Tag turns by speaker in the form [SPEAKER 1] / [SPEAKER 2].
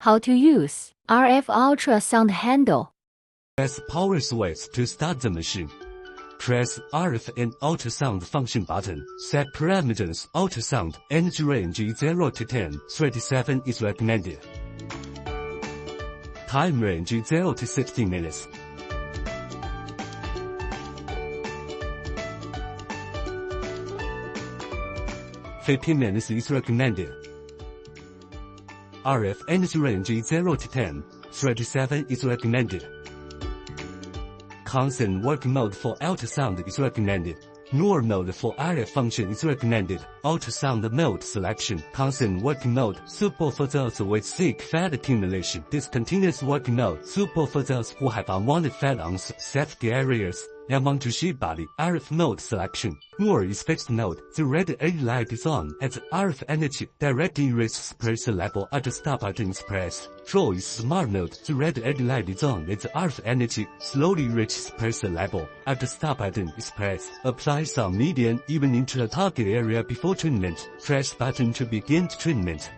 [SPEAKER 1] How to use RF Ultrasound Handle.
[SPEAKER 2] Press power switch to start the machine. Press RF and Ultrasound function button. Set parameters. Ultrasound energy range 0 to 10. 37 is recommended. Time range 0 to 60 minutes. "15 minutes is recommended. RF energy range 0 to 10. 37 is recommended. Constant working mode for ultrasound is recommended. NOR mode for RF function is recommended. Ultrasound mode selection. Constant working mode, suitable for those with thick fat accumulation. Discontinuous working mode, suitable for those who have unwanted fat on safety areas and want to shape body. RF mode selection. NOR is fixed mode. The red LED light is on as RF energy directly reaches pressure level at the stop button is pressed. RO is smart mode. The red LED light is on as RF energy slowly reaches pressure level at the stop button is pressed. Apply some medium even into the target area before treatment. Press button to begin treatment.